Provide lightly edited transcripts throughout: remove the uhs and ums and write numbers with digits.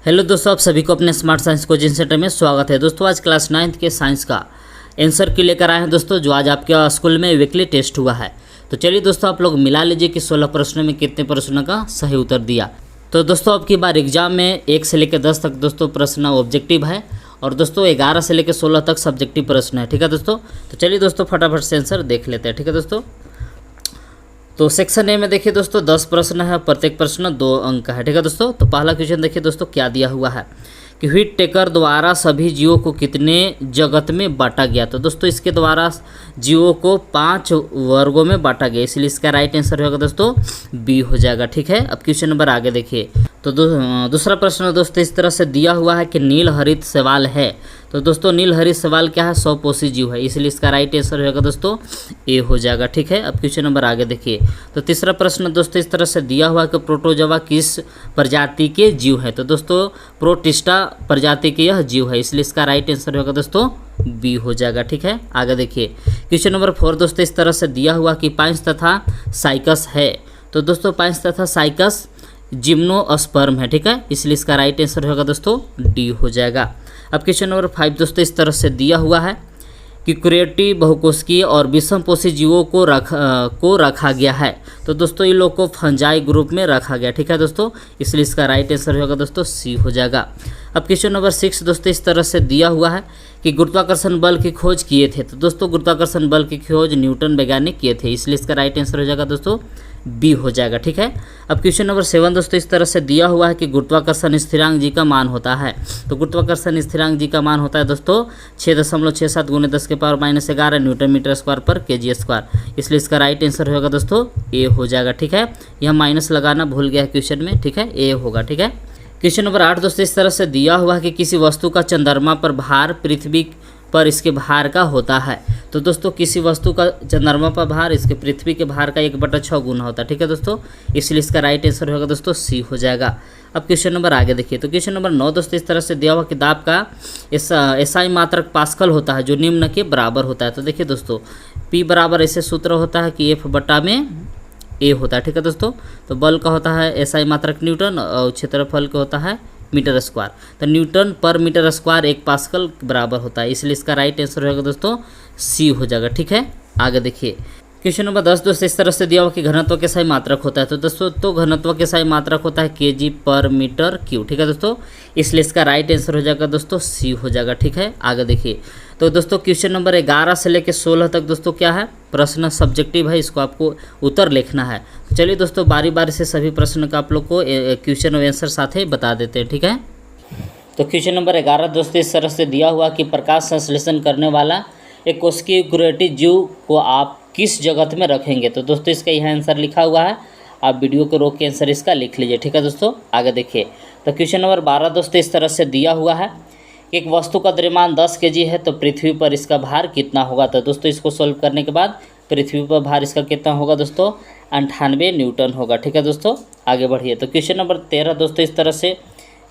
Hello दोस्तों, आप सभी को अपने स्मार्ट साइंस कोचिंग सेंटर में स्वागत है। दोस्तों आज क्लास 9th के साइंस का आंसर की लेकर आए हैं दोस्तों, जो आज आपके स्कूल में वीकली टेस्ट हुआ है। तो चलिए दोस्तों, आप लोग मिला लीजिए कि 16 प्रश्नों में कितने प्रश्नों का सही उत्तर दिया। तो दोस्तों अब की बार एग्जाम में 1 से लेकर 10 तक दोस्तों प्रश्न ऑब्जेक्टिव है और दोस्तों 11 से लेकर 16 तक सब्जेक्टिव प्रश्न है। ठीक है दोस्तों, तो चलिए दोस्तों फटाफट से आंसर देख लेते हैं। ठीक है दोस्तों, तो सेक्शन ए में देखिए दोस्तों 10 प्रश्न है, प्रत्येक प्रश्न 2 अंक का है। ठीक है दोस्तों, तो पहला क्वेश्चन देखिए दोस्तों क्या दिया हुआ है कि व्हीट टेकर द्वारा सभी जीवों को कितने जगत में बांटा गया। तो दोस्तों इसके द्वारा जीवों को 5 वर्गों में बांटा गया, इसलिए इसका राइट आंसर होगा दोस्तों बी हो जाएगा। ठीक है, अब क्वेश्चन नंबर आगे देखिए। तो दूसरा प्रश्न दोस्तों इस तरह से दिया हुआ है कि नील हरित शैवाल है। तो दोस्तों नील हरित शैवाल क्या है, 100 पोषी जीव है, इसलिए इसका राइट आंसर होगा दोस्तों ए हो जाएगा। ठीक है, अब क्वेश्चन नंबर आगे देखिए। तो तीसरा प्रश्न दोस्तों इस तरह से दिया हुआ है कि प्रोटोजोआ किस प्रजाति के जीव है। तो दोस्तों प्रोटिस्टा प्रजाति के यह जीव है, इसलिए इसका राइट आंसर होगा दोस्तों बी हो जाएगा। ठीक है, आगे देखिए। क्वेश्चन नंबर 4 दोस्तों इस तरह से दिया हुआ कि पाइंस तथा साइकस है। तो दोस्तों पाइंस तथा साइकस जिम्नोस्पर्म है। ठीक है, इसलिए इसका राइट आंसर होगा दोस्तों डी हो जाएगा। अब क्वेश्चन नंबर 5 दोस्तों इस तरह से दिया हुआ है कि क्रिएटी बहुकोशिकीय और विषमपोषी जीवों को रखा गया है। तो दोस्तों इन लोग को फंजाई ग्रुप में रखा गया। ठीक है दोस्तों, इसलिए इसका राइट आंसर होगा दोस्तों सी हो जाएगा। अब क्वेश्चन नंबर 6 दोस्तों इस तरह से दिया हुआ है कि गुरुत्वाकर्षण बल की खोज किए थे। तो दोस्तों गुरुत्वाकर्षण बल की खोज न्यूटन वैज्ञानिक किए थे, इसलिए इसका राइट आंसर हो जाएगा दोस्तों बी हो जाएगा। ठीक है, अब क्वेश्चन नंबर 7 दोस्तों इस तरह से दिया हुआ है कि गुरुत्वाकर्षण स्थिरांक जी का मान होता है। तो गुरुत्वाकर्षण स्थिरांक जी का मान होता है दोस्तों 6.67 × 10⁻⁻11 न्यूटन मीटर स्क्वायर पर kg स्क्वायर, इसलिए इसका राइट आंसर होगा दोस्तों ए हो जाएगा। ठीक है, यह माइनस लगाना भूल गया है क्वेश्चन में। ठीक है, ए होगा। ठीक है, क्वेश्चन नंबर 8 दोस्तों इस तरह से दिया हुआ है कि किसी वस्तु का चंद्रमा पर भार पृथ्वी पर इसके भार का होता है। तो दोस्तों किसी वस्तु का चंद्रमा पर भार इसके पृथ्वी के भार का 1/6 गुना होता है। ठीक है दोस्तों, इसलिए इसका राइट आंसर होगा दोस्तों सी हो जाएगा। अब क्वेश्चन नंबर आगे देखिए। तो क्वेश्चन नंबर 9 दोस्तों इस तरह से दिया हुआ कि दाब का एसआई मात्रक पास्कल होता है जो निम्न के बराबर होता है। तो देखिए दोस्तों पी बराबर ऐसे सूत्र होता है कि एफ बटा में ए होता है। ठीक है दोस्तों, तो बल का होता है एसआई मात्रक न्यूटन और क्षेत्रफल का होता है मीटर स्क्वायर। तो न्यूटन पर मीटर स्क्वायर 1 पास्कल बराबर होता है, इसलिए इसका राइट आंसर होगा दोस्तों सी हो जाएगा। ठीक है, आगे देखिए। क्वेश्चन नंबर 10 दोस्तों इस तरह से दिया हुआ कि घनत्व के सही मात्रक होता है। तो दोस्तों तो घनत्व के सही मात्रक होता है kg/m³। ठीक है दोस्तों, इसलिए इसका राइट आंसर हो जाएगा दोस्तों सी हो जाएगा। ठीक है, आगे देखिए। तो दोस्तों क्वेश्चन नंबर 11 से लेकर 16 तक दोस्तों क्या है, प्रश्न सब्जेक्टिव है, इसको आपको उत्तर लिखना है। तो चलिए दोस्तों बारी बारी से सभी प्रश्न का आप लोग को क्वेश्चन और आंसर साथ ही बता देते हैं। ठीक है, तो क्वेश्चन नंबर 11 दोस्तों इस तरह से दिया हुआ कि प्रकाश संश्लेषण करने वाला एक कोशिकीय यूकेरियोटिक जीव को आप किस जगत में रखेंगे। तो दोस्तों इसका यह आंसर लिखा हुआ है, आप वीडियो को रोक के आंसर इसका लिख लीजिए। ठीक है दोस्तों, आगे देखिए। तो क्वेश्चन नंबर 12 दोस्तों इस तरह से दिया हुआ है कि एक वस्तु का द्रव्यमान 10 kg है, तो पृथ्वी पर इसका भार कितना होगा। तो दोस्तों इसको सोल्व करने के बाद पृथ्वी पर भार इसका कितना होगा दोस्तों 98 न्यूटन होगा। ठीक है दोस्तों, आगे बढ़िए। तो क्वेश्चन नंबर 13 दोस्तों इस तरह से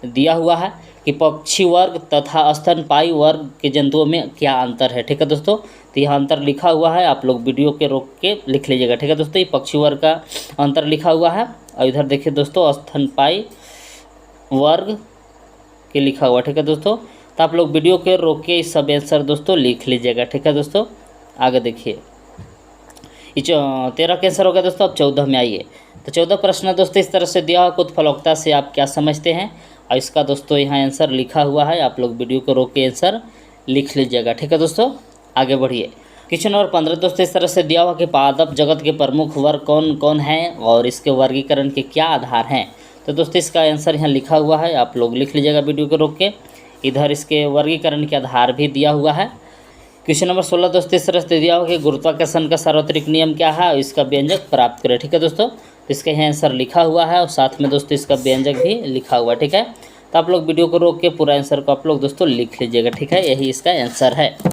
दिया हुआ है कि पक्षी वर्ग तथा स्तनपायी वर्ग के जंतुओं में क्या अंतर है। ठीक है दोस्तों, तो यह अंतर लिखा हुआ है, आप लोग वीडियो के रोक के लिख लीजिएगा। ठीक है दोस्तों, ये पक्षी वर्ग का अंतर लिखा हुआ है और इधर देखिए दोस्तों स्तनपायी वर्ग के लिखा हुआ। ठीक है दोस्तों, तो आप लोग वीडियो के रोक के इस सब आंसर दोस्तों लिख लीजिएगा। ठीक है दोस्तों, आगे देखिए। 13 का आंसर हो गया दोस्तों। अब 14 में आइए। तो 14 प्रश्न दोस्तों इस तरह से दिया हुआ उत्फलकता से आप क्या समझते हैं, और इसका दोस्तों यहाँ आंसर लिखा हुआ है, आप लोग वीडियो को रोक के आंसर लिख लीजिएगा। ठीक है दोस्तों, आगे बढ़िए। क्वेश्चन नंबर 15 दोस्तों इस तरह से दिया हुआ कि पादप जगत के प्रमुख वर्ग कौन कौन हैं और इसके वर्गीकरण के क्या आधार हैं। तो दोस्तों इसका आंसर यहाँ लिखा हुआ है, आप लोग लिख लीजिएगा वीडियो को रोक के। इधर इसके वर्गीकरण के आधार भी दिया हुआ है। क्वेश्चन नंबर 16 दोस्तों इस तरह से दिया हुआ कि गुरुत्वाकर्षण का सार्वत्रिक नियम क्या है और इसका व्यंजक प्राप्त करें। ठीक है दोस्तों, तो इसका यहाँ आंसर लिखा हुआ है और साथ में दोस्तों इसका व्यंजक भी लिखा हुआ है। ठीक है, तो आप लोग वीडियो को रोक के पूरा आंसर को आप लोग दोस्तों लिख लीजिएगा। ठीक है, यही इसका आंसर है।